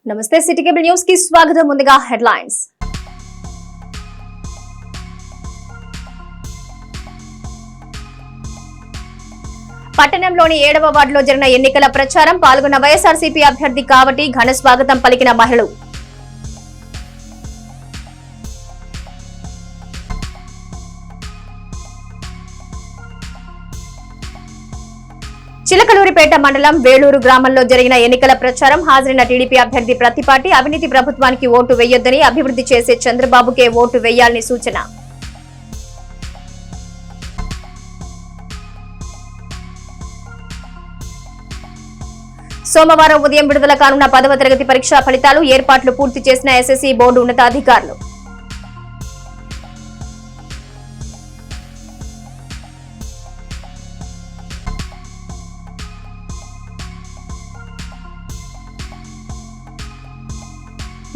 నమస్తే city cable news కి స్వాగతం. ముందుగా హెడ్లైన్స్. పట్టణంలోని 7వ వార్డులో జరిగిన ఎన్నికల ప్రచారం పాల్గొన్న వైఎస్ఆర్సీపీ అభ్యర్థి కావటి ఘన స్వాగతం పలికిన మహిళలు. చిలకలూరిపేట మండలం వేలూరు గ్రామంలో జరిగిన ఎన్నికల ప్రచారం హాజరైన టీడీపీ అభ్యర్థి ప్రతిపాటి అవినీతి ప్రభుత్వానికి ఓటు వేయొద్దని, అభివృద్ధి చేసే చంద్రబాబుకే ఓటు వేయాలని సూచన. సోమవారం ఉదయం విడుదల కానున్న 10వ తరగతి పరీక్షా ఫలితాలు, ఏర్పాట్లు పూర్తి చేసిన ఎస్ఎస్సీ బోర్డు ఉన్నతాధికారులు.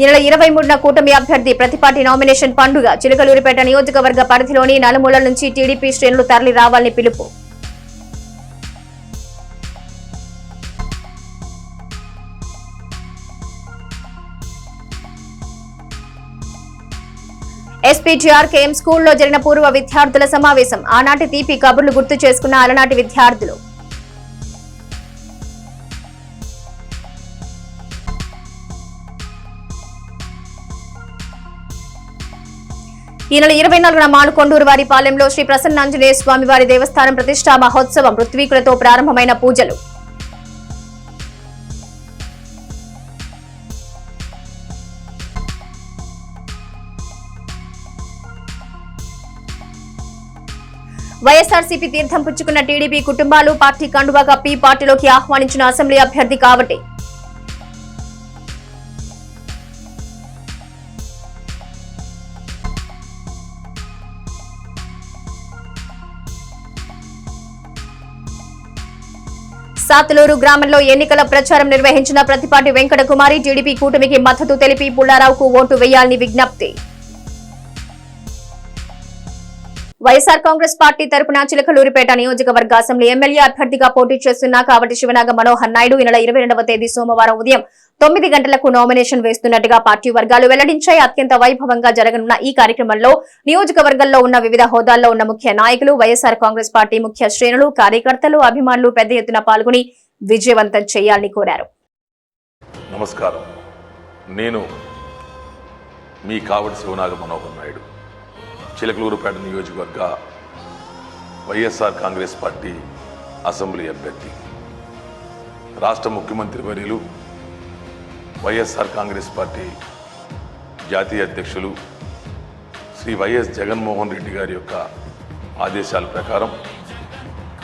ఈ నెల 23న కూటమి అభ్యర్థి ప్రతిపాటి నామినేషన్ పండుగ. చిలకలూరిపేట నియోజకవర్గ పరిధిలోని నలుమూలల నుంచి టీడీపీ శ్రేణులు తరలి రావాలని పిలుపు. ఎస్పీటీఆర్ కేఎం స్కూల్లో జరిగిన పూర్వ విద్యార్థుల సమావేశం. ఆనాటి తీపి కబుర్లు గుర్తు చేసుకున్న అలనాటి విద్యార్థులు. ఈ నెల 24న మానుకొండూరు వారి పాలెంలో శ్రీ ప్రసన్నాంజనేయ స్వామి వారి దేవస్థానం ప్రతిష్టా మహోత్సవం. ఋత్వికులతో ప్రారంభమైన పూజలు. వైఎస్ఆర్సీపీ తీర్థం పుచ్చుకున్న టీడీపీ కుటుంబాలు పార్టీ కండువా కప్పి పార్టీలోకి ఆహ్వానించిన అసెంబ్లీ అభ్యర్థి కావటి. సాతులూరు గ్రామంలో ఎన్నికల ప్రచారం నిర్వహించిన ప్రతిపాటి వెంకట కుమారి టీడీపీ కూటమికి మద్దతు తెలిపి పుల్లారావుకు ఓటు వేయాలని విజ్ఞప్తి. వైఎస్ఆర్ కాంగ్రెస్ పార్టీ తరపున చిలకలూరిపేట నియోజకవర్గ అసెంబ్లీ ఎమ్మెల్యే అభ్యర్థిగా పోటీ చేస్తున్న కావటి శివనాగ మనోహర్ నాయుడు ఈ నెల 22వ తేదీ సోమవారం ఉదయం 9 గంటలకు నామినేషన్ వేస్తున్నట్టుగా పార్టీ వర్గాలు వెల్లడించాయి. అత్యంత వైభవంగా జరగనున్న ఈ కార్యక్రమంలో నియోజకవర్గంలో ఉన్న వివిధ హోదాల్లో ఉన్న ముఖ్య నాయకులు, వైఎస్ఆర్ కాంగ్రెస్ పార్టీ ముఖ్య శ్రేణులు, కార్యకర్తలు, అభిమానులు పెద్ద ఎత్తున పాల్గొని విజయవంతం చేయాలని కోరారు. నమస్కారం. నేను మీ కావటి శివనాగ మనోహర్ నాయుడు, చిలకలూరుపేట నియోజకవర్గ వైఎస్ఆర్ కాంగ్రెస్ పార్టీ అసెంబ్లీ అభ్యర్థి. రాష్ట్ర ముఖ్యమంత్రి వర్యులు, వైఎస్ఆర్ కాంగ్రెస్ పార్టీ జాతీయ అధ్యక్షులు శ్రీ వైఎస్ జగన్మోహన్ రెడ్డి గారి యొక్క ఆదేశాల ప్రకారం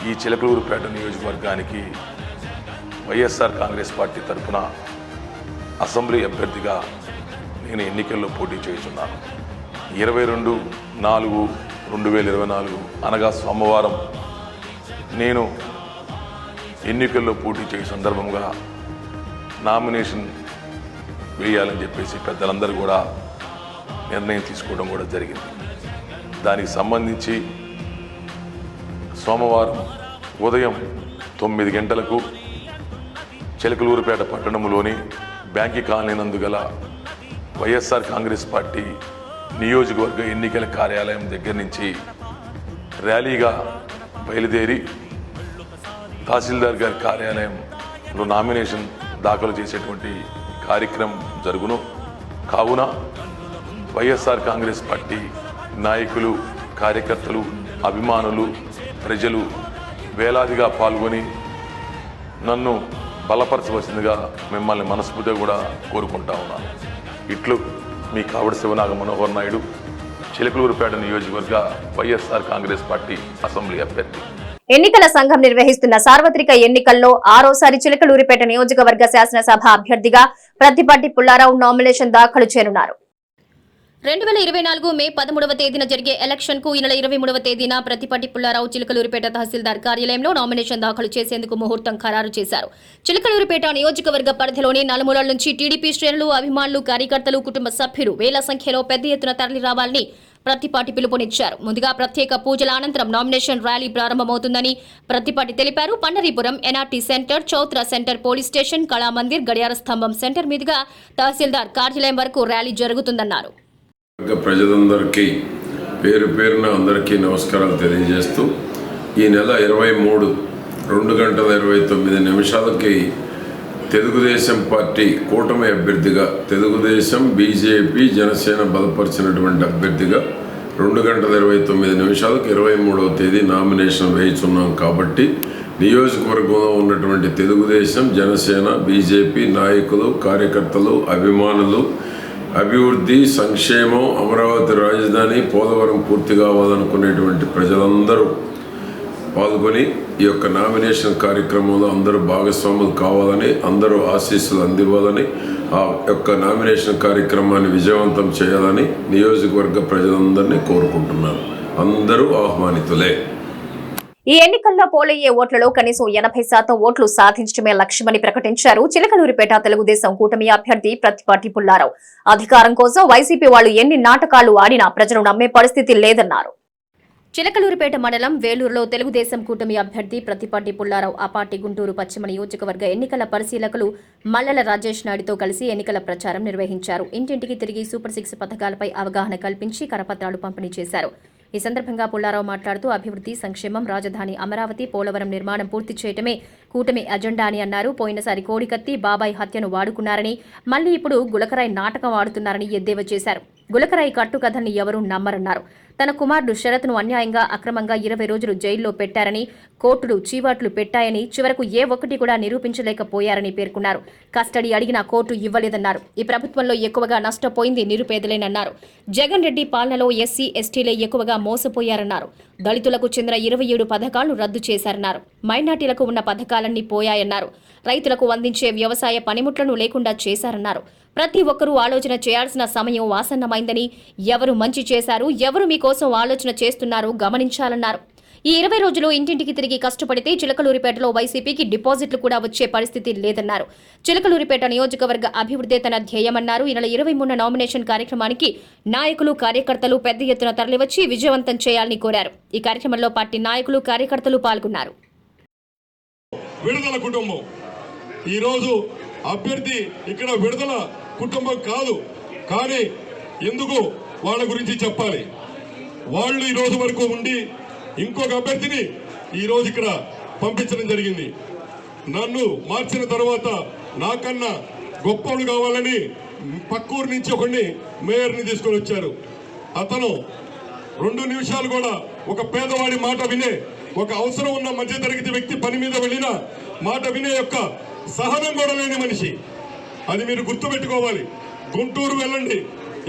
ఈ చిలకలూరుపేట నియోజకవర్గానికి వైఎస్ఆర్ కాంగ్రెస్ పార్టీ తరఫున అసెంబ్లీ అభ్యర్థిగా నేను ఎన్నికల్లో పోటీ చేస్తున్నాను. 22/4/2024 అనగా సోమవారం నేను ఎన్నికల్లో పోటీ చేసే సందర్భంగా నామినేషన్ వేయాలని చెప్పేసి పెద్దలందరూ కూడా నిర్ణయం తీసుకోవడం కూడా జరిగింది. దానికి సంబంధించి సోమవారం ఉదయం 9 గంటలకు చిలకలూరుపేట పట్టణంలోని బ్యాంకి కాలనీ నందు గల వైఎస్ఆర్ కాంగ్రెస్ పార్టీ నియోజకవర్గ ఎన్నికల కార్యాలయం దగ్గర నుంచి ర్యాలీగా బయలుదేరి తహసీల్దార్ గారి కార్యాలయంలో నామినేషన్ దాఖలు చేసేటువంటి కార్యక్రమం జరుగును. కావున వైఎస్ఆర్ కాంగ్రెస్ పార్టీ నాయకులు, కార్యకర్తలు, అభిమానులు, ప్రజలు వేలాదిగా పాల్గొని నన్ను బలపరచవలసిందిగా మిమ్మల్ని మనస్ఫూర్తిగా కూడా కోరుకుంటా ఉన్నాను. ఇట్లు మీ కావటి శివనాగ మనోహర్ నాయుడు, చిలకలూరుపేట నియోజకవర్గ వైఎస్ఆర్ కాంగ్రెస్ పార్టీ అసెంబ్లీ అభ్యర్థి. ఎన్నికల సంఘం నిర్వహిస్తున్న సార్వత్రిక ఎన్నికల్లో 6వసారి చిలకలూరిపేట నియోజకవర్గ శాసనసభ అభ్యర్థిగా ప్రతిపాటి పుల్లారావు నామినేషన్ దాఖలు చేయనున్నారు. 2024 మే 13వ తేదీన జరిగే ఎలక్షన్ కు ఈ నెల 23వ తేదీన ప్రతిపాటి పుల్లారావు చిలకలూరిపేట తహసీల్దార్ కార్యాలయంలో నామినేషన్ దాఖలు చేసేందుకు ముహూర్తం ఖరారు చేశారు. చిలకలూరిపేట నియోజకవర్గ పరిధిలోని నలుమూలల నుంచి టీడీపీ శ్రేణులు, అభిమానులు, కార్యకర్తలు, కుటుంబ సభ్యులు వేల సంఖ్యలో పెద్ద ఎత్తున తరలి రావాలని ప్రతిపాటి పిలుపునిచ్చారు. ముందుగా ప్రత్యేక పూజల అనంతరం నామినేషన్ ర్యాలీ ప్రారంభమవుతుందని ప్రతిపాటి తెలిపారు. Pandharipuram NRT centre, Chowtra centre, police station, Kalamandir, గడియార స్తంభం సెంటర్ మీదుగా తహసీల్దార్ కార్యాలయం వరకు ర్యాలీ జరుగుతుందన్నారు. ప్రజలందరికీ పేరు పేరున అందరికీ నమస్కారాలు తెలియజేస్తూ ఈ నెల 23 2:29 తెలుగుదేశం పార్టీ కూటమి అభ్యర్థిగా తెలుగుదేశం, బీజేపీ, జనసేన బలపరిచినటువంటి అభ్యర్థిగా 2:29 23వ తేదీ నామినేషన్ వేయిస్తున్నాం. కాబట్టి నియోజకవర్గంలో ఉన్నటువంటి తెలుగుదేశం, జనసేన, బీజేపీ నాయకులు, కార్యకర్తలు, అభిమానులు, అభివృద్ధి, సంక్షేమం, అమరావతి రాజధాని, పోలవరం పూర్తి కావాలనుకునేటువంటి ప్రజలందరూ పాల్గొని ఈ యొక్క నామినేషన్ కార్యక్రమంలో అందరూ భాగస్వాములు కావాలని, అందరూ ఆశీస్సులు అందివ్వాలని, ఆ యొక్క నామినేషన్ కార్యక్రమాన్ని విజయవంతం చేయాలని నియోజకవర్గ ప్రజలందరినీ కోరుకుంటున్నాను. అందరూ ఆహ్వానితులే. ఈ ఎన్నికల్లో పోలయ్యే ఓట్లలో కనీసం 80% ఓట్లు సాధించడమే లక్ష్యమని ప్రకటించారు చిలకలూరిపేట తెలుగుదేశం కూటమి అభ్యర్థి ప్రతిపాటి పుల్లారావు. అధికారం కోసం వైసీపీ వాళ్లు ఎన్ని నాటకాలు ఆడినా ప్రజలు నమ్మే పరిస్థితి లేదన్నారు. చిలకలూరిపేట మండలం వేలూరులో తెలుగుదేశం కూటమి అభ్యర్థి ప్రతిపాటి పుల్లారావు ఆ పార్టీ గుంటూరు పశ్చిమ నియోజకవర్గ ఎన్నికల పరిశీలకులు మల్లెల రాజేష్ నాయుడుతో కలిసి ఎన్నికల ప్రచారం నిర్వహించారు. ఇంటింటికి తిరిగి సూపర్ 6 పథకాలపై అవగాహన కల్పించి కరపత్రాలు పంపిణీ చేశారు. ఈ సందర్భంగా పుల్లారావు మాట్లాడుతూ అభివృద్ధి, సంక్షేమం, రాజధాని అమరావతి, పోలవరం నిర్మాణం పూర్తి చేయటమే కూటమి అజెండా అని అన్నారు. పోయినసారి కోడికత్తి, బాబాయ్ హత్యను వాడుకున్నారని, మళ్లీ ఇప్పుడు గులకరాయి నాటకం ఆడుతున్నారని ఎద్దేవా చేశారు. గులకరాయి కట్టుకథల్ని ఎవరూ నమ్మరన్నారు. తన కుమారుడు శరత్ను అన్యాయంగా, అక్రమంగా 20 రోజులు జైల్లో పెట్టారని, కోర్టులు చీవాట్లు పెట్టాయని, చివరకు ఏ ఒక్కటి కూడా నిరూపించలేకపోయారని పేర్కొన్నారు. కస్టడీ అడిగినా కోర్టు ఇవ్వలేదన్నారు. ఈ ప్రభుత్వంలో ఎక్కువగా నష్టపోయింది నిరుపేదలేనన్నారు. జగన్ రెడ్డి పాలనలో ఎస్సీ, ఎస్టీలే ఎక్కువగా మోసపోయారన్నారు. దళితులకు చెందిన 27 పథకాలను రద్దు చేశారన్నారు. మైనార్టీలకు ఉన్న పథకాలన్నీ పోయాయన్నారు. రైతులకు అందించే వ్యవసాయ పనిముట్లను లేకుండా చేశారన్నారు. ప్రతి ఒక్కరూ ఆలోచన చేయాల్సిన సమయం ఆసన్నమైందని, ఎవరు మంచి చేశారు, ఎవరు మీకోసం ఆలోచన చేస్తున్నారో గమనించాలన్నారు. ఈ 20 రోజులు ఇంటింటికి తిరిగి కష్టపడితే చిలకలూరిపేటలో వైసీపీకి డిపాజిట్లు కూడా వచ్చే పరిస్థితి లేదన్నారు. చిలకలూరిపేట నియోజకవర్గ అభివృద్ధి తన ధ్యేయమన్నారు. ఈ నెల 23న నామినేషన్ కార్యక్రమానికి నాయకులు, కార్యకర్తలు పెద్ద ఎత్తున తరలివచ్చి విజయవంతం చేయాలని కోరారు. ఈ కార్యక్రమంలో పార్టీ నాయకులు, కార్యకర్తలు పాల్గొన్నారు. విడుదల కుటుంబం ఈరోజు అభ్యర్థి ఇక్కడ విడుదల కుటుంబం కాదు, కానీ ఎందుకు వాళ్ళ గురించి చెప్పాలి. వాళ్ళు ఈ రోజు వరకు ఉండి ఇంకొక అభ్యర్థిని ఈరోజు ఇక్కడ పంపించడం జరిగింది. నన్ను మార్చిన తర్వాత నాకన్నా గొప్పలు కావాలని పక్కూరు నుంచి ఒకడిని మేయర్ని తీసుకొని వచ్చారు. అతను 2 నిమిషాలు కూడా ఒక పేదవాడి మాట వినే, ఒక అవసరం ఉన్న మధ్యతరగతి వ్యక్తి పని మీద వెళ్ళిన మాట వినే యొక్క సహనం కూడా లేని మనిషి. అది మీరు గుర్తుపెట్టుకోవాలి. గుంటూరు వెళ్ళండి,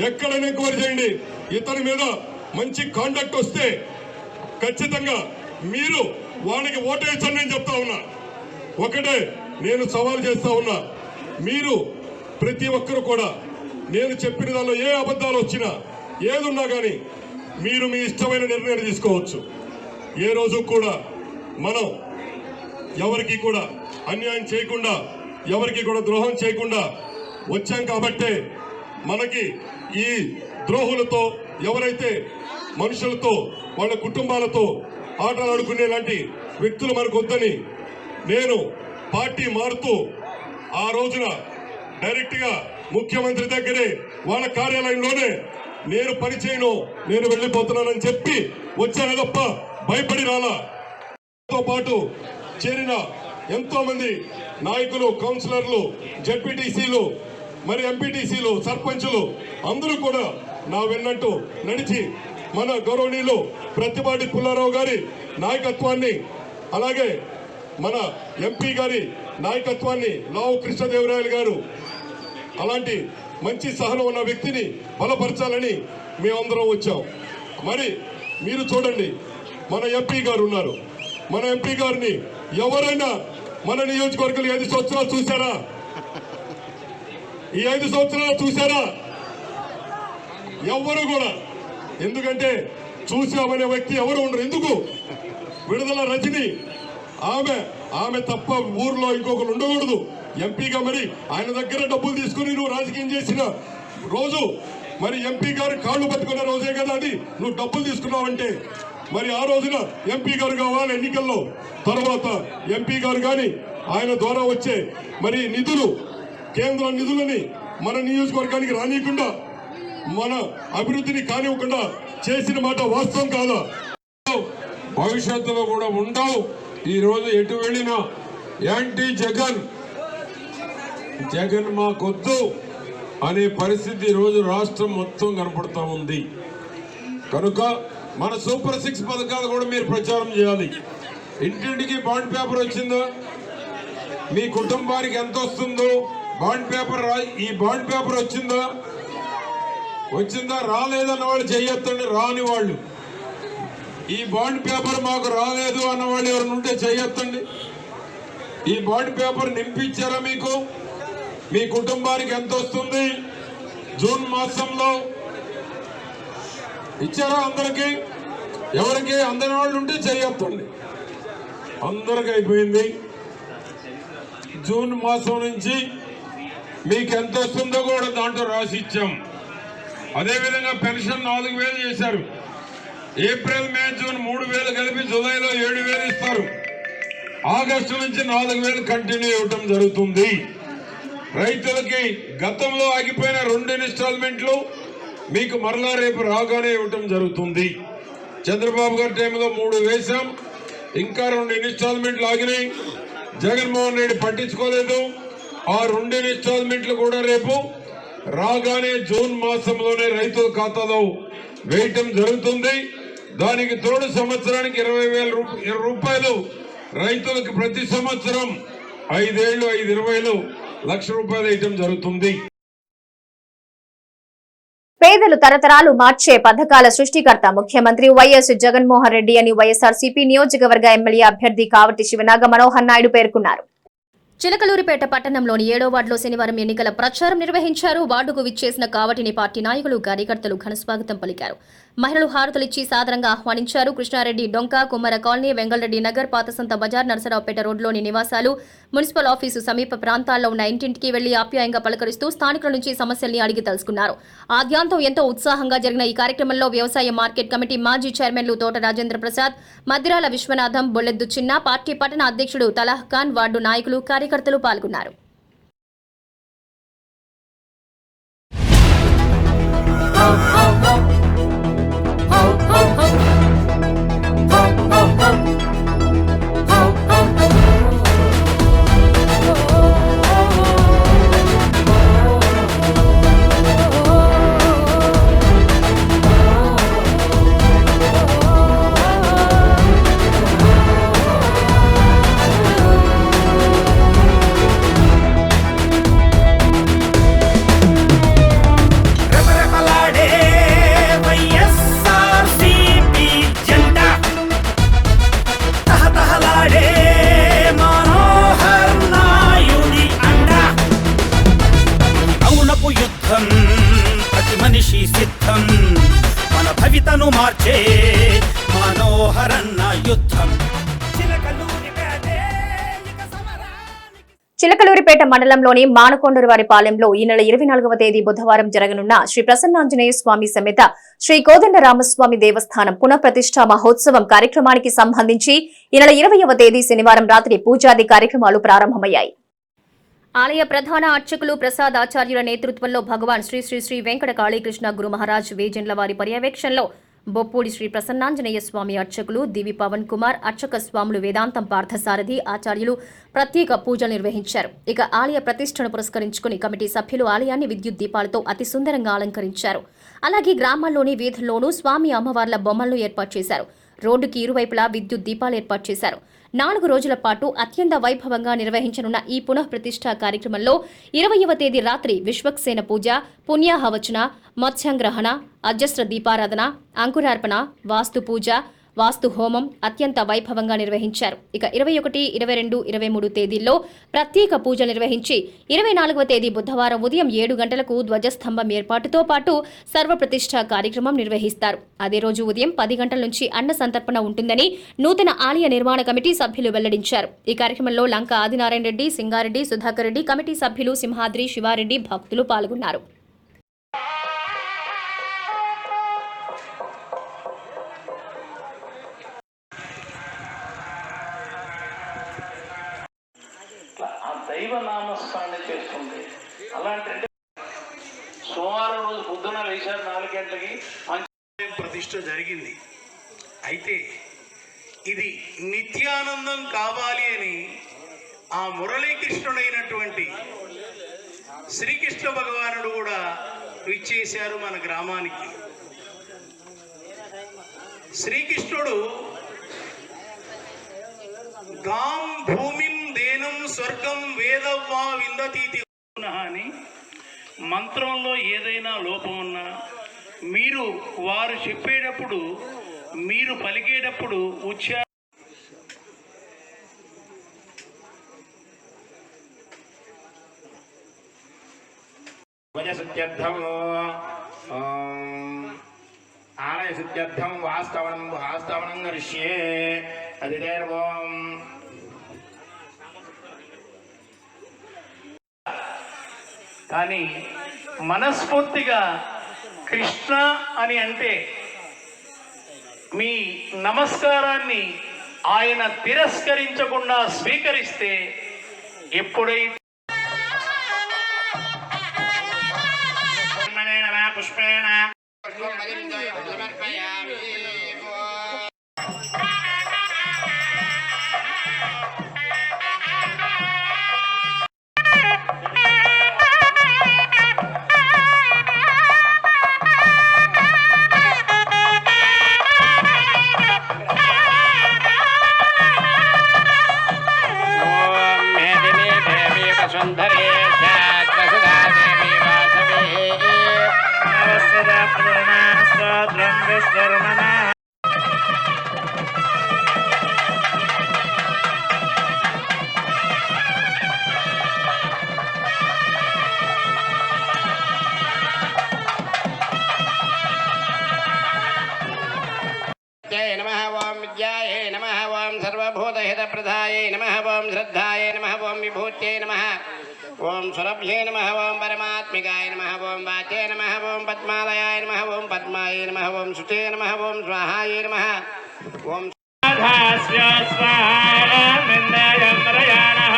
ఎక్కడైనా ఎంక్వైరీ చేయండి. ఇతని మీద మంచి కాండక్ట్ వస్తే ఖచ్చితంగా మీరు వాడికి ఓటేయచ్చని నేను చెప్తా ఉన్నా. ఒకటే నేను సవాల్ చేస్తా ఉన్నా, మీరు ప్రతి ఒక్కరు కూడా నేను చెప్పిన దానిలో ఏ అబద్ధాలు వచ్చినా, ఏదున్నా కానీ మీరు మీ ఇష్టమైన నిర్ణయాలు తీసుకోవచ్చు. ఏ రోజు కూడా మనం ఎవరికి కూడా అన్యాయం చేయకుండా, ఎవరికి కూడా ద్రోహం చేయకుండా వచ్చాం. కాబట్టే మనకి ఈ ద్రోహులతో, ఎవరైతే మనుషులతో, వాళ్ళ కుటుంబాలతో ఆటలు ఆడుకునే లాంటి వ్యక్తులు మనకు వద్దని నేను పార్టీ మారుతూ ఆ రోజున డైరెక్ట్గా ముఖ్యమంత్రి దగ్గరే వాళ్ళ కార్యాలయంలోనే నేను పనిచేయను, నేను వెళ్ళిపోతున్నానని చెప్పి వచ్చాను తప్ప భయపడి రాలా. తో పాటు చేరిన ఎంతో మంది నాయకులు, కౌన్సిలర్లు, జడ్పీటీసీలు, మరి ఎంపీటీసీలు, సర్పంచులు అందరూ కూడా నా వెన్నంటూ నడిచి మన గౌరవనీయులు ప్రతిపాటి పుల్లారావు గారి నాయకత్వాన్ని, అలాగే మన ఎంపీ గారి నాయకత్వాన్ని, లావు కృష్ణదేవరాయలు గారు అలాంటి మంచి సహనం ఉన్న వ్యక్తిని బలపరచాలని మేమందరం వచ్చాం. మరి మీరు చూడండి, మన ఎంపీ గారు ఉన్నారు. మన ఎంపీ గారిని ఎవరైనా మన నియోజకవర్గాలు 5 సంవత్సరాలు చూసారా? ఈ 5 సంవత్సరాలు చూసారా? ఎవ్వరు కూడా, ఎందుకంటే చూసామనే వ్యక్తి ఎవరు ఉండరు. ఎందుకు? విడుదల రజని ఆమె తప్ప ఊర్లో ఇంకొకరు ఉండకూడదు ఎంపీగా. మరి ఆయన దగ్గర డబ్బులు తీసుకుని నువ్వు రాజకీయం చేసిన రోజు, మరి ఎంపీ గారు కాళ్ళు పట్టుకున్న రోజే కదా అది. నువ్వు డబ్బులు తీసుకున్నావంటే మరి ఆ రోజున ఎంపీ గారు కావాలి ఎన్నికల్లో. తర్వాత ఎంపీ గారు కానీ ఆయన ద్వారా వచ్చే మరి నిధులు, కేంద్ర నిధులని మన నియోజకవర్గానికి రానియకుండా, మన అభివృద్ధిని కానివ్వకుండా చేసిన మాట వాస్తవం కాదా? భవిష్యత్తులో కూడా ఉండవు. ఈ రోజు ఎటు వెళ్ళినా యాంటీ జగన్ మాకొద్దు అనే పరిస్థితి ఈ రోజు రాష్ట్రం మొత్తం కనపడతా ఉంది. కనుక మన సూపర్ 6 పథకాలు కూడా మీరు ప్రచారం చేయాలి. ఇంటింటికి బాండ్ పేపర్ వచ్చిందా? మీ కుటుంబానికి ఎంత వస్తుందో బాండ్ పేపర్ ఈ బాండ్ పేపర్ వచ్చిందా? రాలేదన్న వాళ్ళు చెయ్యొద్దండి. రాని వాళ్ళు, ఈ బాండ్ పేపర్ మాకు రాలేదు అన్న వాళ్ళు ఎవరైనా ఉంటే చెయ్యొద్దండి. ఈ బాండ్ పేపర్ నింపించారా? మీకు మీ కుటుంబానికి ఎంత వస్తుంది? జూన్ మాసంలో ఇచ్చారా అందరికి? ఎవరికి అందని వాళ్ళు ఉంటే చెయ్యొద్దండి. అందరికి అయిపోయింది. జూన్ మాసం నుంచి మీకు ఎంత వస్తుందో కూడా దాంట్లో రాసి ఇచ్చాం. అదేవిధంగా పెన్షన్ 4,000 చేశారు. ఏప్రిల్, మే, జూన్ 3,000 కలిపి జూలైలో 7,000 ఇస్తారు. ఆగస్టు నుంచి 4,000 కంటిన్యూ ఇవ్వటం జరుగుతుంది. రైతులకి గతంలో ఆగిపోయిన 2 ఇన్స్టాల్మెంట్లు మీకు మరలా రేపు రాగానే ఇవ్వటం జరుగుతుంది. చంద్రబాబు గారి టైంలో 3 వేశాం, ఇంకా 2 ఇన్స్టాల్మెంట్లు ఆగినాయి. జగన్మోహన్ రెడ్డి పట్టించుకోలేదు. ఆ 2 ఇన్స్టాల్మెంట్లు కూడా రేపు రాగానే జూన్ మాసంలోనే రైతుల ఖాతాలో వేయటం జరుగుతుంది. దానికి తోడు సంవత్సరానికి 20,000 రూపాయలు రైతులకు ప్రతి సంవత్సరం 5 ఏళ్ళు 5,20,000 లక్ష రూపాయలు వేయటం జరుగుతుంది. పేదలు తరతరాలు మార్చే పథకాల సృష్టికర్త ముఖ్యమంత్రి వైఎస్ జగన్మోహన్ రెడ్డి అని వైఎస్ఆర్సీపీ నియోజకవర్గ ఎమ్మెల్యే అభ్యర్థి కావటి శివనాగ మనోహర్ నాయుడు పేర్కొన్నారు. చిలకలూరిపేట పట్టణంలోని 7వ వార్డులో శనివారం ఎన్నికల ప్రచారం నిర్వహించారు. వార్డుకు విచ్చేసిన కావటిని పార్టీ నాయకులు, కార్యకర్తలు ఘనస్వాగతం పలికారు. మహిళలు హారతులిచ్చి సాదరంగా ఆహ్వానించారు. కృష్ణారెడ్డి డొంక, కుమ్మర కాలనీ, వెంగళరెడ్డి నగర్, పాతసంత బజార్, నరసరావుపేట రోడ్లోని నివాసాలు, మున్సిపల్ ఆఫీసు సమీప ప్రాంతాల్లో ఉన్న ఇంటింటికి వెళ్లి ఆప్యాయంగా పలకరిస్తూ స్థానికుల నుంచి సమస్యల్ని అడిగి తెలుసుకున్నారు. ఆద్యాంతం ఎంతో ఉత్సాహంగా జరిగిన ఈ కార్యక్రమంలో వ్యవసాయ మార్కెట్ కమిటీ మాజీ చైర్మన్లు తోట రాజేంద్ర ప్రసాద్, మద్దిరాల విశ్వనాథం, బొల్లెద్దు చిన్న, పార్టీ పట్టణ అధ్యక్షుడు తలాహ్ ఖాన్, వార్డు నాయకులు, కార్యకర్తలు పాల్గొన్నారు. మార్చే మనోహరన్న యుద్ధం. చిలకలూరిపేట మండలంలోని మానకొండూరువారిపాలెంలో ఈ నెల 24వ తేదీ బుధవారం జరగనున్న శ్రీ ప్రసన్నాంజనేయ స్వామి సమేత శ్రీ కోదండరామస్వామి దేవస్థానం పునఃప్రతిష్ఠా మహోత్సవం కార్యక్రమానికి సంబంధించి ఈ నెల 20వ తేదీ శనివారం రాత్రి పూజాది కార్యక్రమాలు ప్రారంభమయ్యాయి. ఆలయ ప్రధాన అర్చకులు ప్రసాద్ ఆచార్యుల నేతృత్వంలో భగవాన్ శ్రీ శ్రీ శ్రీ వెంకట కాళీకృష్ణ గురు మహారాజ్ వేజెండ్ల వారి పర్యవేక్షణలో బొప్పూడి శ్రీ ప్రసన్నాంజనేయ స్వామి అర్చకులు దివి పవన్ కుమార్, అర్చక స్వాములు వేదాంతం పార్థసారథి ఆచార్యులు ప్రత్యేక పూజలు నిర్వహించారు. ఇక ఆలయ ప్రతిష్టను పురస్కరించుకుని కమిటీ సభ్యులు ఆలయాన్ని విద్యుత్ దీపాలతో అతి సుందరంగా అలంకరించారు. అలాగే గ్రామాల్లోని వీధుల్లోనూ స్వామి అమ్మవార్ల బొమ్మలను ఏర్పాటు చేశారు. రోడ్డుకి ఇరువైపులా విద్యుత్ దీపాలు ఏర్పాటు చేశారు. 4 రోజుల పాటు అత్యంత వైభవంగా నిర్వహించనున్న ఈ పునఃప్రతిష్ఠా కార్యక్రమంలో 20వ తేదీ రాత్రి విశ్వక్సేన పూజ, పుణ్యాహవచన, మత్స్యంగ్రహణ, అజస్ర దీపారాధన, అంకురార్పణ, వాస్తు పూజ, వాస్తు హోమం అత్యంత వైభవంగా నిర్వహించారు. ఇక 21, 22, 23 తేదీల్లో ప్రత్యేక పూజలు నిర్వహించి 24వ తేదీ బుధవారం ఉదయం 7 గంటలకు ధ్వజస్తంభం ఏర్పాటుతో పాటు సర్వప్రతిష్ఠ కార్యక్రమం నిర్వహిస్తారు. అదే రోజు ఉదయం 10 గంటల నుంచి అన్న సంతర్పణ ఉంటుందని నూతన ఆలయ నిర్మాణ కమిటీ సభ్యులు వెల్లడించారు. ఈ కార్యక్రమంలో లంక ఆదినారాయణ రెడ్డి, సింగారెడ్డి, సుధాకర్ రెడ్డి, కమిటీ సభ్యులు సింహాద్రి, శివారెడ్డి, భక్తులు పాల్గొన్నారు. దైవ నామస్మరణ చేస్తుంది. అలాంటి సోమవారం రోజు పొద్దున లేచారు 4 గంటలకి ప్రతిష్ఠ జరిగింది. అయితే ఇది నిత్యానందం కావాలి అని ఆ మురళీకృష్ణుడైనటువంటి శ్రీకృష్ణ భగవానుడు కూడా ఇచ్చేశారు మన గ్రామానికి. శ్రీకృష్ణుడు గాం భూమిం దేనం స్వర్గం వేదవ్వా విందతీతి అని మంత్రంలో ఏదైనా లోపం ఉన్నా మీరు వారు చెప్పేటప్పుడు మీరు పలికేటప్పుడు ఉచ్చారణ ఆలయ సిద్ధ్యర్థం వాస్తవనం కరిష్యే అదిదేర్వం. కానీ మనస్ఫూర్తిగా కృష్ణ అని అంటే మీ నమస్కారాన్ని ఆయన తిరస్కరించకుండా స్వీకరిస్తే ఎప్పుడైతే పుష్పేణ नमः ओम विद्याये नमः ओम सर्वभूतहितप्रदाये नमः ओम श्रद्धाये नमः ओम विभूत्यै नमः ओम स्वरभ्ये नमः ओम परमात्मिकाय नमः ओम वाचे नमः ओम पद्मालयाय नमः ओम पद्माये नमः ओम शुचे नमः ओम स्वाहाये नमः ओम स्वाहास्य स्वाहा मिन्दयन्द्रयानः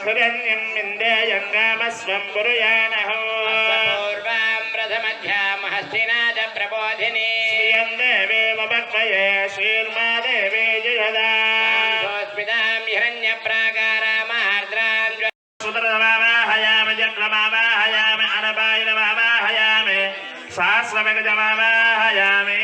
सुरन्यं विन्देयङ्गामस्वं पुरुयानः पूर्वां प्रथमध्यां हस्तिनाद प्रबोधिनी श्रियं देवेव भक्मये श्रीर्मा देवे जयदा स्मितां हिरण्यप्राकारामार्द्रां सुदरमावाहयामि जग्रमावाहयामि अनपायनमावाहयामि सहस्रमेकजमावाहयामि.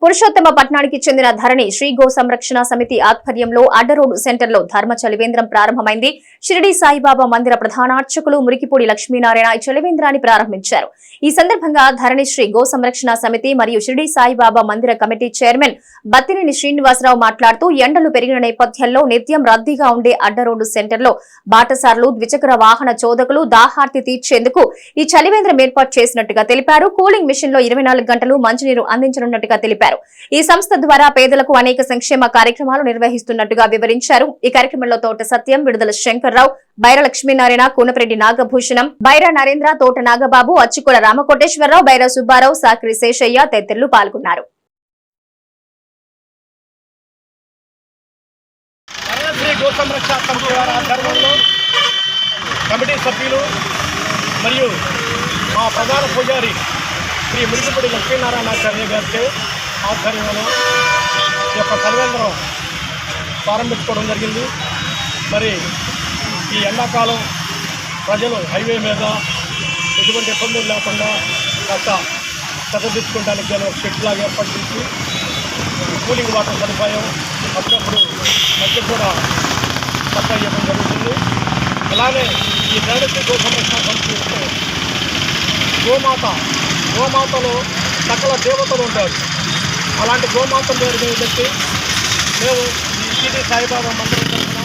పురుషోత్తమ పట్నానికి చెందిన ధరణి శ్రీ గో సంరక్షణ సమితి ఆధ్వర్యంలో అడ్డరోడ్ సెంటర్లో ధర్మ చలివేంద్రం ప్రారంభమైంది. షిరిడి సాయిబాబా మందిర ప్రధానార్చకులు మురికిపూడి లక్ష్మీనారాయణ ఈ చలివేంద్రాన్ని ప్రారంభించారు. ఈ సందర్భంగా ధరణి శ్రీ గో సంరక్షణ సమితి మరియు షిరిడి సాయిబాబా మందిర కమిటీ చైర్మన్ బత్తినేని శ్రీనివాసరావు మాట్లాడుతూ ఎండలు పెరిగిన నేపథ్యంలో నిత్యం రద్దీగా ఉండే అడ్డరోడ్ సెంటర్లో బాటసార్లు, ద్విచక్ర వాహన చోదకులు దాహార్తి తీర్చేందుకు ఈ చలివేంద్రం ఏర్పాటు చేసినట్టుగా తెలిపారు. కూలింగ్ మిషన్ లో 24 గంటలు మంచినీరు అందించనున్నట్టుగా తెలిపారు. ఈ సంస్థ ద్వారా పేదలకు అనేక సంక్షేమ కార్యక్రమాలు నిర్వహిస్తున్నట్టుగా వివరించారు. ఈ కార్యక్రమంలో తోట సత్యం, విడుదల శంకర్రావు, బైర లక్ష్మీనారాయణ, కూనపరెడ్డి నాగభూషణం, బైర నరేంద్ర, తోట నాగబాబు, అచ్చుకొల రామకోటేశ్వరరావు, బైర సుబ్బారావు, సాక్రి శేషయ్య తదితరులు పాల్గొన్నారు. కమిటీ సభ్యులు మరియు మా ప్రధాన పూజారి శ్రీ మురికిపూడి లక్ష్మీనారాయణాచార్య గారి ఆధ్వర్యంలో ఈ యొక్క చలివేంద్రం ప్రారంభించుకోవడం జరిగింది. మరి ఈ ఎండాకాలం ప్రజలు హైవే మీద ఎటువంటి ఇబ్బందులు లేకుండా కాస్త చక్కదిద్దుకోవడానికి షెడ్ లాగా ఏర్పాటు చేసి కూలింగ్ వాటర్ సదుపాయం, అప్పుడప్పుడు మధ్య కూడా సప్లై చేయడం జరుగుతుంది. అలానే ఈ దళిత గో సంరక్షణ సమితి వస్తే గోమాతలో సకల దేవతలు ఉంటారు. అలాంటి గోమాతల దగ్గర పెట్టి మేము ఈ సిటీ సాయిబాబా మందిరం తరఫున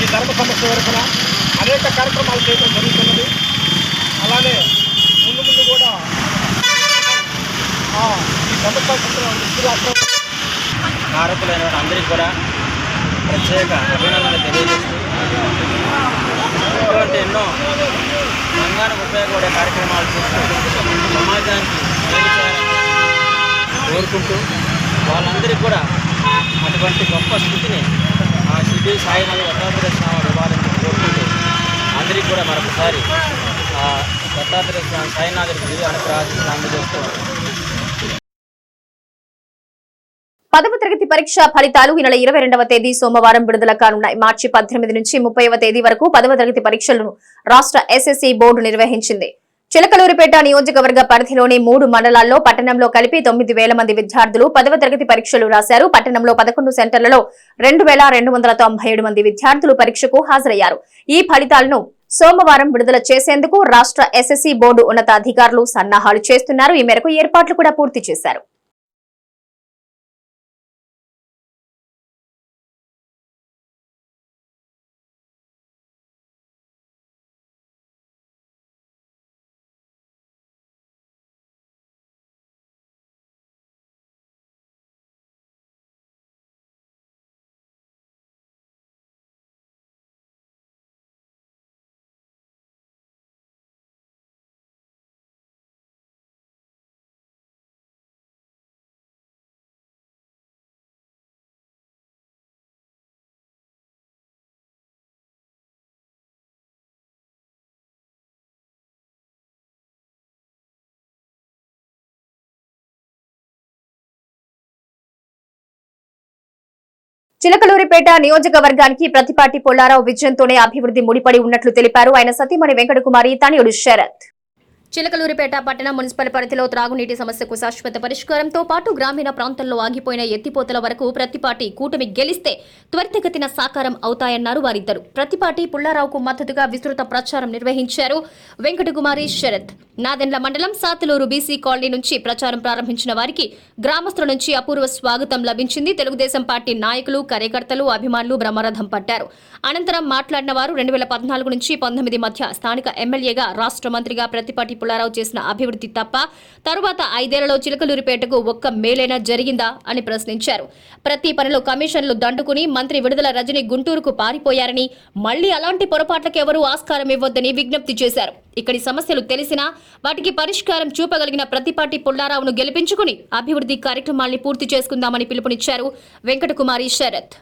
ఈ ధర్మ సమస్య తరఫున అనేక కార్యక్రమాలు చేయడం జరుగుతున్నది. అలానే ముందు కూడా ఈ సమస్య కారకులైన అందరికీ కూడా ప్రత్యేక అభినందనలు తెలియజేస్తూ ఇటువంటి ఎన్నో సంఘానికి ఉపయోగపడే కార్యక్రమాలు చేస్తూ సమాజానికి కోరుకుంటూ వాళ్ళందరికీ కూడా అటువంటి గొప్ప స్థితిని ఆ షిరిడి సాయినాథ్ దత్తాత్రేయ స్వామి ఇవ్వాలని కోరుకుంటూ అందరికీ కూడా మరొకసారి దత్తాత్రేయ స్వామి సాయినాథుడికి దివ్య అనుగ్రహాన్ని అందజేస్తూ 10వ తరగతి పరీక్ష ఫలితాలు ఈ నెల 22వ తేదీ సోమవారం విడుదల కానున్నాయి. మార్చి 18 నుంచి 30వ తేదీ వరకు 10వ తరగతి పరీక్షలను రాష్ట్ర ఎస్ఎస్సీ బోర్డు నిర్వహించింది. చిలకలూరిపేట నియోజకవర్గ పరిధిలోని 3 మండలాల్లో పట్టణంలో కలిపి 9,000 మంది విద్యార్థులు 10వ తరగతి పరీక్షలు రాశారు. పట్టణంలో 11 సెంటర్లలో 2,297 మంది విద్యార్థులు పరీక్షకు హాజరయ్యారు. ఈ ఫలితాలను సోమవారం విడుదల చేసేందుకు రాష్ట్ర ఎస్ఎస్సీ బోర్డు ఉన్నతాధికారులు సన్నాహాలు చేస్తున్నారు. ఈ మేరకు ఏర్పాట్లు కూడా పూర్తి చేశారు. చిలకలూరిపేట నియోజకవర్గానికి ప్రతిపాటి పుల్లారావు విజయంతోనే అభివృద్ధి ముడిపడి ఉన్నట్లు తెలిపారు. ఆయన సతీమణి వెంకటకుమారి తనయుడు శరత్. చిలకలూరిపేట పట్టణ మున్సిపల్ పరిధిలో త్రాగునీటి సమస్యకు శాశ్వత పరిష్కారంతో పాటు గ్రామీణ ప్రాంతాల్లో ఆగిపోయిన ఎత్తిపోతల వరకు ప్రతిపాటి కూటమి గెలిస్తే త్వరితగతిన సాకారం అవుతాయన్నారు వారిద్దరు. ప్రతిపాటి పుల్లారావుకు మద్దతుగా విస్తృత ప్రచారం నిర్వహించారు వెంకటకుమారి, శరత్. నాదెండ్ల మండలం సాతులూరు బీసీ కాలనీ నుంచి ప్రచారం ప్రారంభించిన వారికి గ్రామస్తుల నుంచి అపూర్వ స్వాగతం లభించింది. తెలుగుదేశం పార్టీ నాయకులు, కార్యకర్తలు, అభిమానులు బ్రహ్మరథం పట్టారు. అనంతరం మాట్లాడిన వారు 2014 నుంచి 19 మధ్య స్థానిక ఎమ్మెల్యేగా, రాష్ట్ర మంత్రిగా ప్రతిపాటి పుల్లారావు చేసిన అభివృద్ధి తప్ప తరువాత 5 ఏళ్లలో చిలకలూరిపేటకు ఒక్క మేలైనా జరిగిందా అని ప్రశ్నించారు. ప్రతి పనిలో కమిషన్లు దండుకుని మంత్రి విడుదల రజని గుంటూరుకు పారిపోయారని, మళ్లీ అలాంటి పొరపాట్లకు ఎవరూ ఆస్కారం ఇవ్వొద్దని విజ్ఞప్తి చేశారు. ఇక్కడి సమస్యలు తెలిసినా వాటికి పరిష్కారం చూపగలిగిన ప్రతిపాటి పుల్లారావును గెలిపించుకుని అభివృద్ధి కార్యక్రమాల్ని పూర్తి చేసుకుందామని పిలుపునిచ్చారు వెంకటకుమారి, శరత్.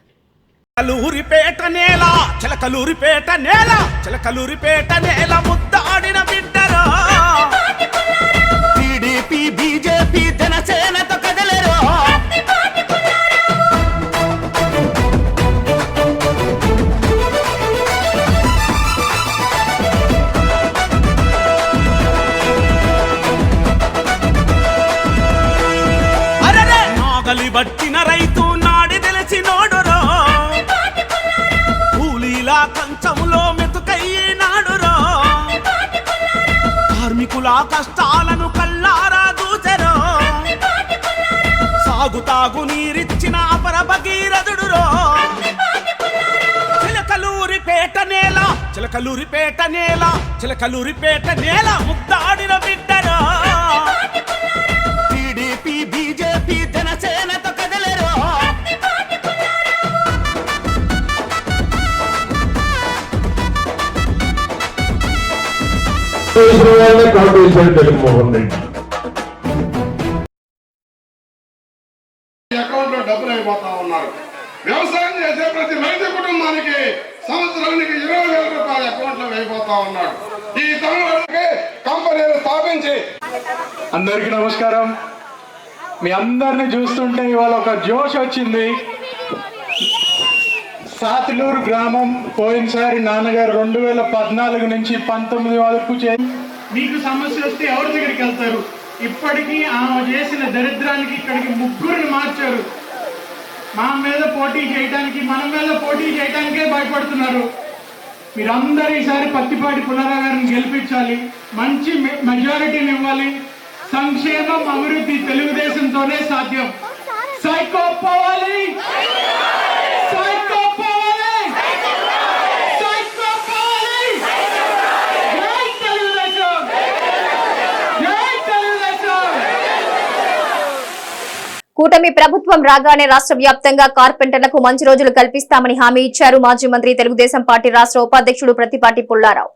చిలకలూరిపేట నేల, చిలకలూరిపేట నేల, చిలకలూరిపేట నేల ముద్దాడిన బిడ్డరా, టీడీపీ బీజేపీ జనసేనతో కదలరు. అరే నాగలి బట్టిన రైతు నాడి తెలిసి నోడురో, కూలీలా కంచములో మెతుకయ్యినాడురో, కార్మికుల కష్టాలను కల్లారా దూచెరో, సాగుతాగు నీరిచ్చిన అపర భగీరథుడురో. చిలకలూరిపేట నేల, చిలకలూరిపేట నేల, చిలకలూరిపేట నేల ముద్దాడిన బిడ్డరో, టీడీపీ బీజేపీ జనసేనతో కదలరు. జగన్మోహన్ రెడ్డి అకౌంట్ లో డబ్బులు అయిపోతా ఉన్నారు. వ్యవసాయం చేసే ప్రతి రైతు కుటుంబానికి సంవత్సరానికి 20,000 రూపాయల అకౌంట్ లో అయిపోతా ఉన్నాడు. ఈ తమిళనాడుకి కంపెనీలు స్థాపించి. అందరికీ నమస్కారం. మీ అందరిని చూస్తుంటే ఇవాళ ఒక జోష్ వచ్చింది. సాతులూరు గ్రామం పోయినసారి నాన్నగారు 2014 నుంచి 19 వరకు మీకు సమస్య వస్తే ఎవరి దగ్గరికి వెళ్తారు? ఇప్పటికీ ఆమె చేసిన దరిద్రానికి ఇక్కడికి 3 మార్చారు. మా మీద పోటీ చేయడానికి, మన మీద పోటీ చేయడానికే భయపడుతున్నారు. మీరందరూ ఈసారి పత్తిపాటి పుల్లారావు గారిని గెలిపించాలి, మంచి మెజారిటీని ఇవ్వాలి. సంక్షేమం, అభివృద్ధి తెలుగుదేశంతోనే సాధ్యం. సైకో పోవాలి, సైకో పోవాలి, సైకో పోవాలి. జై తెలుగుదేశం, జై తెలుగుదేశం. కూటమి ప్రభుత్వం రాగానే రాష్ట్ర వ్యాప్తంగా కార్పెంటర్లకు మంచి రోజులు కల్పిస్తామని హామీ ఇచ్చారు మాజీ మంత్రి, తెలుగుదేశం పార్టీ రాష్ట్ర ఉపాధ్యక్షుడు ప్రత్తిపాటి పుల్లారావు.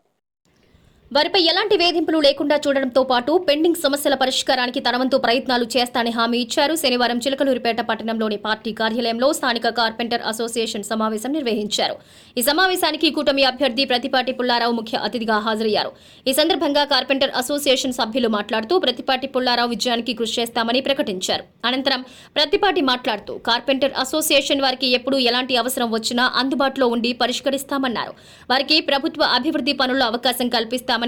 వారిపై ఎలాంటి వేధింపులు లేకుండా చూడడంతో పాటు పెండింగ్ సమస్యల పరిష్కారానికి తన వంతు ప్రయత్నాలు చేస్తానని హామీ ఇచ్చారు. శనివారం చిలకలూరిపేట పట్టణంలోని పార్టీ కార్యాలయంలో స్థానిక కార్పెంటర్ అసోసియేషన్ సమావేశం నిర్వహించారు. ఈ సమావేశానికి కూటమి అభ్యర్థి ప్రత్తిపాటి పుల్లారావు ముఖ్య అతిథిగా హాజరయ్యారు. ఈ సందర్భంగా కార్పెంటర్ అసోసియేషన్ సభ్యులు మాట్లాడుతూ ప్రత్తిపాటి పుల్లారావు విజయానికి కృషి చేస్తామని ప్రకటించారు. అనంతరం ప్రత్తిపాటి మాట్లాడుతూ కార్పెంటర్ అసోసియేషన్ వారికి ఎప్పుడు ఎలాంటి అవసరం వచ్చినా అందుబాటులో ఉండి పరిష్కరిస్తామన్నారు. వారికి ప్రభుత్వ అభివృద్ధి పనుల్లో అవకాశం కల్పిస్తామని,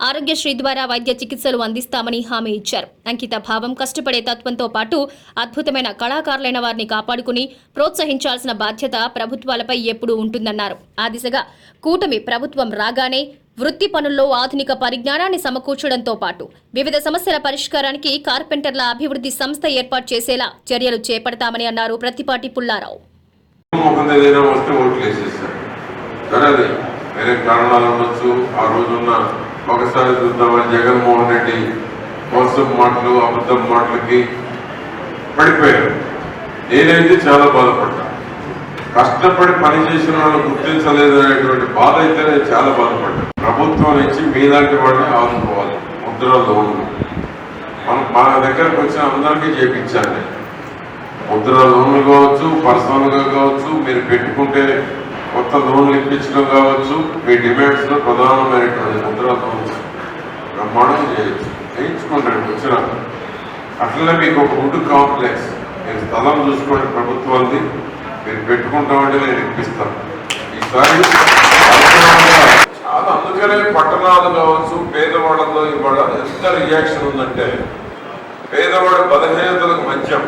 ఆరోగ్యశ్రీ ద్వారా వైద్య చికిత్సలు అందిస్తామని హామీ ఇచ్చారు. అంకిత భావం, కష్టపడే తత్వంతో పాటు అద్భుతమైన కళాకారులైన వారిని కాపాడుకుని ప్రోత్సహించాల్సిన బాధ్యత ప్రభుత్వాలపై ఎప్పుడూ ఉంటుందన్నారు. ఆ దిశగా కూటమి ప్రభుత్వం రాగానే వృత్తి పనుల్లో ఆధునిక పరిజ్ఞానాన్ని సమకూర్చడంతో పాటు వివిధ సమస్యల పరిష్కారానికి కార్పెంటర్ల అభివృద్ధి సంస్థ ఏర్పాటు చేసేలా చర్యలు చేపడతామని అన్నారు ప్రత్తిపాటి పుల్లారావు. వేరే కారణాలు ఉండొచ్చు. ఆ రోజున్న ఒకసారి చూద్దామని జగన్మోహన్ రెడ్డి మోసం మాటలు, అబద్ధం మాటలకి పడిపోయారు. నేనైతే చాలా బాధపడ్డా. కష్టపడి పనిచేసిన వాళ్ళు గుర్తించలేదు అనేటువంటి బాధ అయితే నేను చాలా బాధపడ్డా. ప్రభుత్వం నుంచి మీలాంటి వాళ్ళని ఆదుకోవాలి. ముద్ర లోన్లు మన దగ్గరకు వచ్చిన అందరికీ చేపించాను నేను. ముద్ర లోన్లు కావచ్చు, పర్సనల్గా కావచ్చు, మీరు పెట్టుకుంటే కొత్త లోన్లు ఇప్పించడం కావచ్చు, మీ డిమాండ్స్ లో ప్రధానమైనటువంటి ముద్ర లోన్స్ బ్రహ్మాండం చేయొచ్చు, చేయించుకోండి వచ్చిన. అట్లనే మీకు ఒక వుడ్ కాంప్లెక్స్, మీరు స్థలం చూసుకోండి ప్రభుత్వాన్ని, మీరు పెట్టుకుంటామంటే నేను ఇప్పిస్తాను ఈసారి. చాలా అందుకనే పట్టణాలు కావచ్చు, పేదవాళ్ళలో ఇవాళ ఎంత రియాక్షన్ ఉందంటే, పేదవాడు బలహీనతలకు మద్యం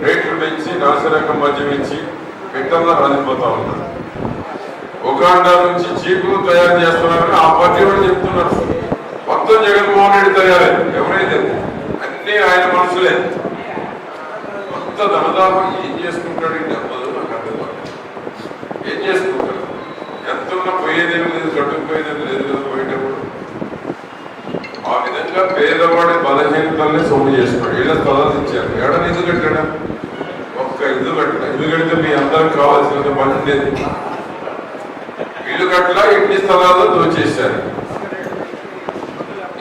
రేట్లు పెంచి, నాసిరకం మద్యం ఇచ్చి పెట్టల్లో రాలిపోతా ఉన్నారు. ఉగాండా నుంచి చీపులు తయారు చేస్తున్నారని ఆ పార్టీ వాళ్ళు చెప్తున్నారు. మొత్తం జగన్మోహన్ రెడ్డి తయారైంది. ఎవరైతే అన్ని ఆయన మనసులే. మొత్త దమదాపం ఏం చేసుకుంటాడు ఈ డబ్బులు నాకు అర్థం కాదు. ఏం చేసుకుంటాడు? ఎంతున్నా పోయేదేమి లేదు, కట్టుకుపోయేదేమి లేదు కదా పోయేటప్పుడు. ఆ విధంగా పేదవాడి బలహీనతల్ని సొమ్ము చేసుకున్నాడు. ఏళ్ళ స్థలాలు ఇచ్చారు. ఏడాది ఇల్లు కట్టాడా? ఒక్క ఇల్లు కట్టడా? ఇల్లు కడితే మీ అందరికి కావాల్సిన పని ఉండేది. ఇల్లు కట్టలా, ఇంటి స్థలాల్లో దోచేశారు.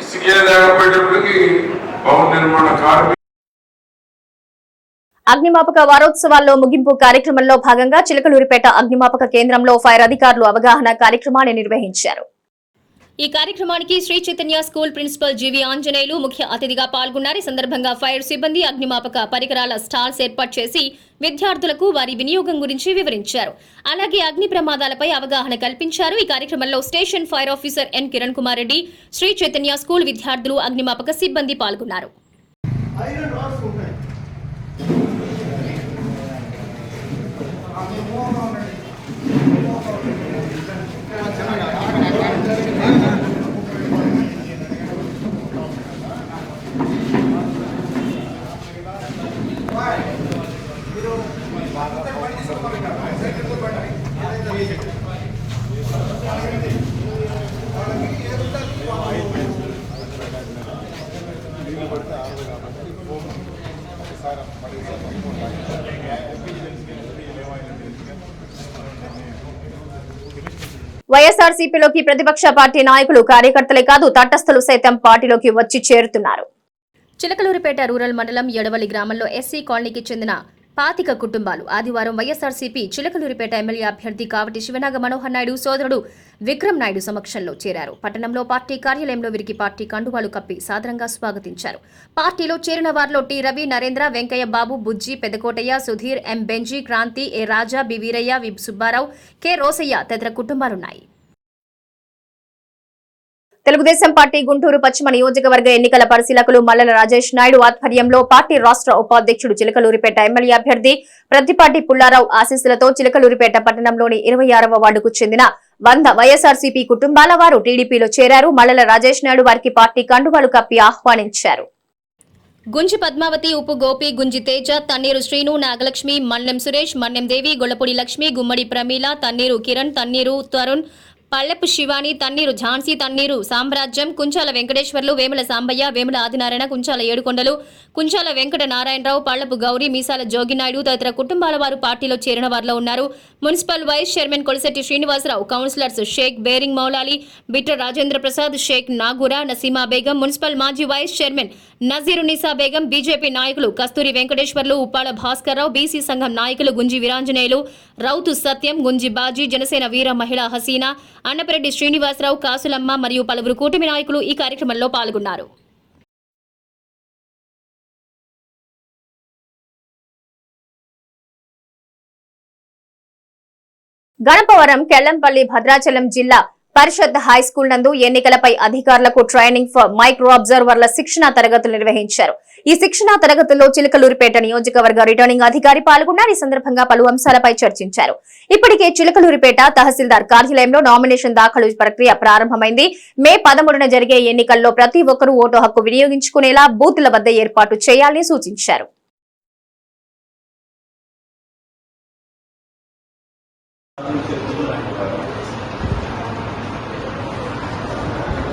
ఇసుకే లేకపోయేటప్పటికి భవన నిర్మాణ కార్మికులు. అగ్నిమాపక వారోత్సవాల్లో ముగింపు కార్యక్రమంలో భాగంగా చిలకలూరిపేట అగ్నిమాపక కేంద్రంలో ఫైర్ అధికారులు అవగాహన కార్యక్రమాన్ని నిర్వహించారు. ఈ కార్యక్రమానికి శ్రీ చైతన్య స్కూల్ ప్రిన్సిపల్ జీవి ఆంజనేయులు ముఖ్య అతిథిగా పాల్గొన్నారు. ఈ సందర్భంగా ఫైర్ సిబ్బంది అగ్నిమాపక పరికరాల స్టాల్స్ ఏర్పాటు చేసి విద్యార్థులకు వారి వినియోగం గురించి వివరించారు. అలాగే అగ్ని ప్రమాదాలపై అవగాహన కల్పించారు. ఈ కార్యక్రమంలో station fire officer N Kiran Kumar Reddy, Sri Chaitanya school విద్యార్థులు, అగ్నిమాపక సిబ్బంది పాల్గొన్నారు. వైఎస్ఆర్సీపీలోకి ప్రతిపక్ష పార్టీ నాయకులు, కార్యకర్తలే కాదు తటస్థులు సైతం పార్టీలోకి వచ్చి చేరుతున్నారు. చిలకలూరిపేట రూరల్ మండలం ఎడవలి గ్రామంలో ఎస్సీ కాలనీకి చెందిన 25 కుటుంబాలు ఆదివారం వైఎస్ఆర్సీపీ చిలకలూరిపేట ఎమ్మెల్యే అభ్యర్థి కావటి శివనాగ మనోహర్ నాయుడు సోదరుడు విక్రమ్ నాయుడు సమక్షంలో చేరారు. పట్టణంలో పార్టీ కార్యాలయంలో వీరికి పార్టీ కండువాలు కప్పి సాదరంగా స్వాగతించారు. పార్టీలో చేరిన వారిలో టి రవి, నరేంద్ర, వెంకయ్య బాబు, బుజ్జి, పెదకోటయ్య, సుధీర్, ఎం బెంజీ, క్రాంతి, ఏ రాజా, బి వీరయ్య, వి సుబ్బారావు, కె రోసయ్య తదితర కుటుంబాలున్నాయి. తెలుగుదేశం పార్టీ గుంటూరు పశ్చిమ నియోజకవర్గ ఎన్నికల పరిశీలకులు మల్లెల రాజేష్ నాయుడు ఆధ్వర్యంలో పార్టీ రాష్ట్ర ఉపాధ్యక్షుడు చిలకలూరిపేట ఎమ్మెల్యే అభ్యర్థి ప్రతిపాటి పుల్లారావు ఆశీస్సులతో చిలకలూరిపేట పట్టణంలోని 26వ వార్డుకు చెందిన 100 వైఎస్ఆర్సీపీ కుటుంబాల వారు టీడీపీలో చేరారు. మల్లెల రాజేష్ నాయుడు వారికి పార్టీ కండువాలు కప్పి ఆహ్వానించారు. గుంజి పద్మావతి, ఉప్పు గోపి, గుంజి తేజ, తన్నీరు శ్రీను, నాగలక్ష్మి, మన్నెం సురేష్, మన్నెం దేవి, గొల్లపూడి లక్ష్మి, గుమ్మడి ప్రమీల, తన్నీరు కిరణ్, తన్నీరు తరుణ్, పల్లెపు శివాని, తన్నీరు ఝాన్సీ, తన్నీరు సామ్రాజ్యం, కుంచాల వెంకటేశ్వర్లు, వేముల సాంబయ్య, వేముల ఆదినారాయణ, కుంచాల ఏడుకొండలు, కుంచాల వెంకట నారాయణరావు, పళ్లపు గౌరీ, మీసాల జోగినాయుడు తదితర కుటుంబాల వారు పార్టీలో చేరిన వారిలో ఉన్నారు. Municipal vice chairman Kolisetti Srinivasarao, councillors Shaik బేరింగ్ మౌలాలి, బిట్ర రాజేంద్ర ప్రసాద్, షేక్ నాగూరా, నసీమా బేగం, మున్సిపల్ మాజీ vice chairman Nazeeru Nisa Begum, BJP నాయకులు కస్తూరి వెంకటేశ్వర్లు, ఉప్పాల భాస్కర్రావు, బీసీ సంఘం నాయకులు గుంజి వీరాంజనేయులు, రౌతు సత్యం, గుంజి బాజీ, జనసేన వీర మహిళ హసీనా, అన్నపరెడ్డి శ్రీనివాసరావు, కాసులమ్మ మరియు పలువురు కూటమి నాయకులు ఈ కార్యక్రమంలో పాల్గొన్నారు. గణపవరం, కెల్లంపల్లి, భద్రాచలం జిల్లా పరిషత్ హైస్కూల్ నందు ఎన్నికలపై అధికారులకు ట్రైనింగ్ ఫర్ మైక్రో అబ్జర్వర్ల శిక్షణా తరగతులు నిర్వహించారు. ఈ శిక్షణా తరగతుల్లో చిలకలూరిపేట నియోజకవర్గ రిటర్నింగ్ అధికారి పాల్గొన్నారు. ఈ సందర్భంగా పలు అంశాలపై చర్చించారు. ఇప్పటికే చిలకలూరిపేట తహసీల్దార్ కార్యాలయంలో నామినేషన్ దాఖలు ప్రక్రియ ప్రారంభమైంది. మే 13న జరిగే ఎన్నికల్లో ప్రతి ఒక్కరూ ఓటు హక్కు వినియోగించుకునేలా బూత్ల వద్ద ఏర్పాటు చేయాలని సూచించారు.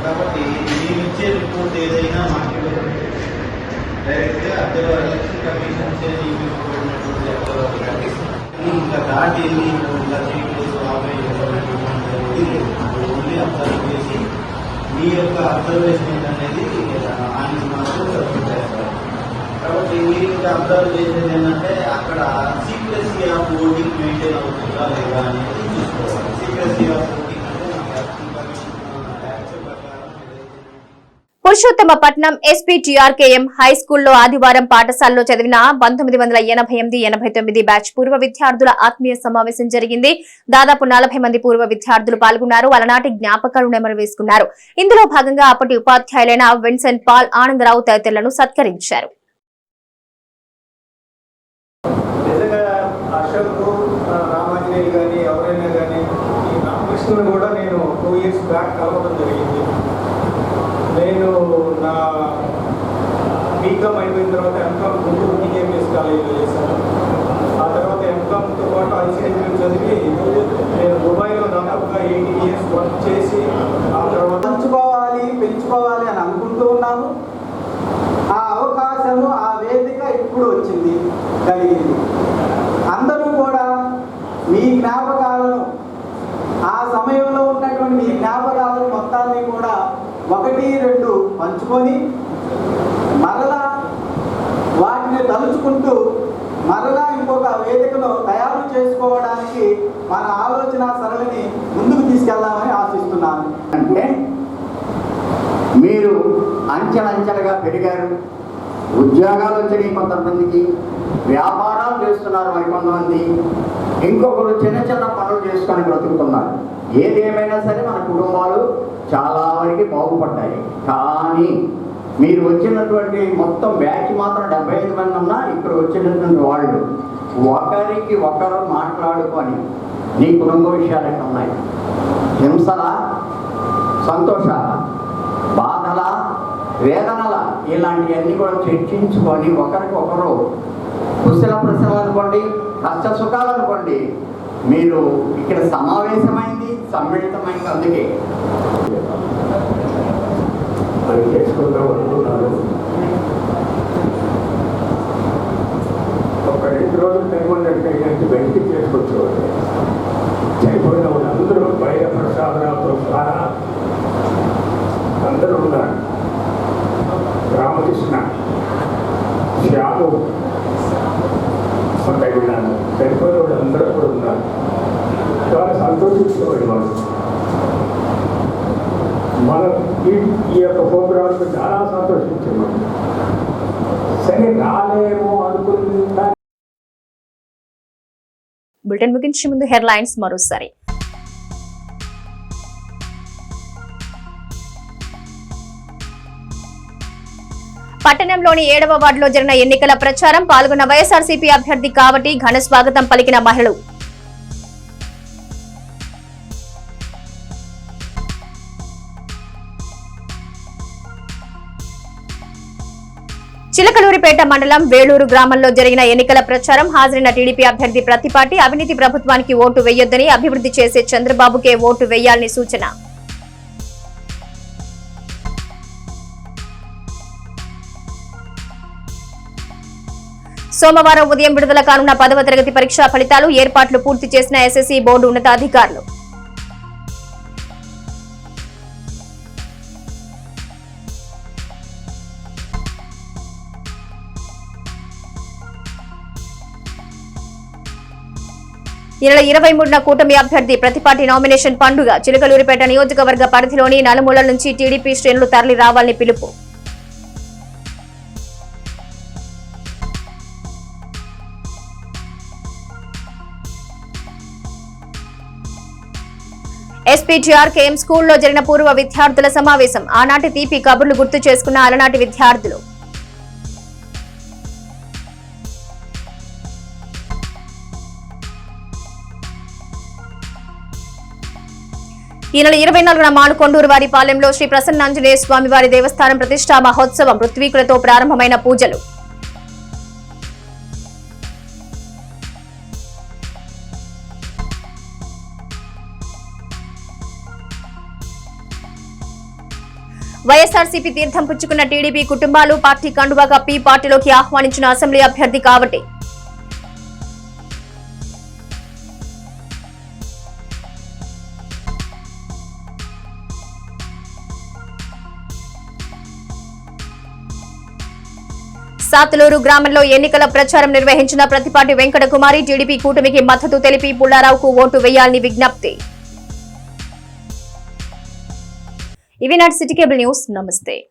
కాబట్టి మీరు ఇచ్చే రిపోర్ట్ ఏదైనా మాకు డైరెక్ట్గా అబ్జర్వర్ ఎలక్షన్ కమిషన్ ఇంకా దాటి వెళ్ళి ఇలా చేయలేదు ఓన్లీ అబ్జర్వ్ చేసి మీ యొక్క అబ్జర్వేషన్ అనేది ఆయన మాత్రం సబ్మిట్ చేస్తారు. కాబట్టి మీరు ఇంకా అబ్జర్వ్ చేసేది ఏంటంటే అక్కడ సీక్రెసీ ఆఫ్ ఓటింగ్ మెయింటైన్ అవుతుందా లేదా అనేది చూసుకోవాలి. Secrecy of voting Purushottamapatnam SPTRKM high స్కూల్లో ఆదివారం పాఠశాలలో చదివిన 1988-89 బ్యాచ్ పూర్వ విద్యార్థుల ఆత్మీయ సమావేశం జరిగింది. దాదాపు 40 మంది పూర్వ విద్యార్థులు పాల్గొన్నారు. అలనాటి జ్ఞాపకాలు నెమరు వేసుకున్నారు. ఇందులో భాగంగా అప్పటి ఉపాధ్యాయులైన విన్సెంట్ పాల్, ఆనందరావు తదితరులను సత్కరించారు. నేను నా బీకామ్ అయిపోయిన తర్వాత ఎంకామ్ గుంటూరు టీజేపీఎస్ కాలేజీలో చేశాను. ఆ తర్వాత ఎంకామ్తో పాటు ఐసీఐసీలో చదివి నేను దుబాయ్లో దాదాపుగా 8 years వర్క్ చేసి ఆ తర్వాత పెంచుకోవాలి అని అనుకుంటూ ఉన్నాను. ఆ అవకాశము, ఆ వేదిక ఇప్పుడు వచ్చింది, కలిగింది. అందరూ కూడా మీ జ్ఞాపకాలను, ఆ సమయంలో ఉన్నటువంటి మీ జ్ఞాపకాలను మొత్తాన్ని కూడా 1-2 పంచుకొని మరలా వాటిని తలుచుకుంటూ మరలా ఇంకొక వేదికను తయారు చేసుకోవడానికి మన ఆలోచన సరళిని ముందుకు తీసుకెళ్దామని ఆశిస్తున్నాను. అంటే మీరు అంచెలంచెలుగా పెరిగారు, ఉద్యోగాలు వచ్చినాయి కొంతమందికి, వ్యాపారాలు చేస్తున్నారు మరికొంతమంది, ఇంకొకరు చిన్న చిన్న పనులు చేసుకొని బ్రతుకుతున్నారు. ఏదేమైనా సరే మన కుటుంబాలు చాలా వరకు బాగుపడ్డాయి. కానీ మీరు వచ్చినటువంటి మొత్తం బ్యాచ్ మాత్రం 75 మంది ఉన్నా ఇక్కడ వచ్చినటువంటి వాళ్ళు ఒకరికి ఒకరు మాట్లాడుకొని నీ కుటుంబ విషయాలు ఎక్కడ ఉన్నాయి, హింసల, సంతోషాల, బాధల, వేదనల, ఇలాంటివన్నీ కూడా చర్చించుకొని ఒకరికొకరు కుశల ప్రశ్నలు అనుకోండి, కష్ట సుఖాలు అనుకోండి, మీరు ఇక్కడ సమావేశమైంది, సమ్మిళితమైంది. అందుకే అది చేసుకుందాం అనుకున్నాను. ఒక 2 రోజులు టైం ఉన్నట్టు బయటికి చేసుకొచ్చేవాళ్ళు. చనిపోయిన వాళ్ళు అందరూ బయట ప్రసాదరావుతో సహా అందరూ ఉన్నారు. రామకృష్ణ, శ్యాము, విన్నాను. చనిపోయిన వాళ్ళు అందరూ కూడా ఉన్నారు. చాలా సంతోషించేవాడు వాళ్ళు. మనం ఈ యొక్క ప్రోగ్రాంకు చాలా సంతోషించేవాడు. సరే రాలేమో అనుకుంటా. బులెటిన్ ముగించే ముందు హెడ్లైన్స్ మరోసారి. పట్టణంలోని 7వ వార్డులో జరిగిన ఎన్నికల ప్రచారం పాల్గొన్న వైఎస్ఆర్సీపీ అభ్యర్థి కావటి ఘన స్వాగతం పలికిన మహిళలు. చిలకలూరిపేట మండలం వేలూరు గ్రామంలో జరిగిన ఎన్నికల ప్రచారం హాజరైన టీడీపీ అభ్యర్థి ప్రతిపాటి అవినీతి ప్రభుత్వానికి ఓటు వేయొద్దని, అభివృద్ధి చేసే చంద్రబాబుకే ఓటు వేయాలని సూచన. సోమవారం ఉదయం విడుదల కానున్న 10వ తరగతి పరీక్షా ఫలితాలు, ఏర్పాట్లు పూర్తి చేసిన ఎస్ఎస్సీ బోర్డు ఉన్నతాధికారులు. ఈ నెల 23న కూటమి అభ్యర్థి ప్రతిపాటి నామినేషన్ పండుగ. చిలకలూరిపేట నియోజకవర్గ పరిధిలోని నలుమూలల నుంచి టీడీపీ శ్రేణులు తరలి రావాలని పిలుపు. ఎస్పీటీఆర్ కేఎం స్కూల్లో జరిగిన పూర్వ విద్యార్థుల సమావేశం. ఆనాటి తీపి కబుర్లు గుర్తు చేసుకున్న అలనాటి విద్యార్థులు. ఈ నెల 24న మానుకొండూరు వారి పాలెంలో శ్రీ ప్రసన్నాంజనేయ స్వామి వారి దేవస్థానం ప్రతిష్టా మహోత్సవం. ఋత్వికులతో ప్రారంభమైన పూజలు. వైఎస్ఆర్సీపీ తీర్థం పుచ్చుకున్న టీడీపీ కుటుంబాలు పార్టీ కండువా కప్పి పార్టీలోకి ఆహ్వానించిన అసెంబ్లీ అభ్యర్థి కావటి. సాతులూరు గ్రామంలో ఎన్నికల ప్రచారం నిర్వహించిన ప్రతిపాటి వెంకట కుమారి టీడీపీ కూటమికి మద్దతు తెలిపి పుల్లారావుకు ఓటు వేయాలని విజ్ఞప్తి. ఇవి నాటి సిటీ కేబుల్ న్యూస్. నమస్తే.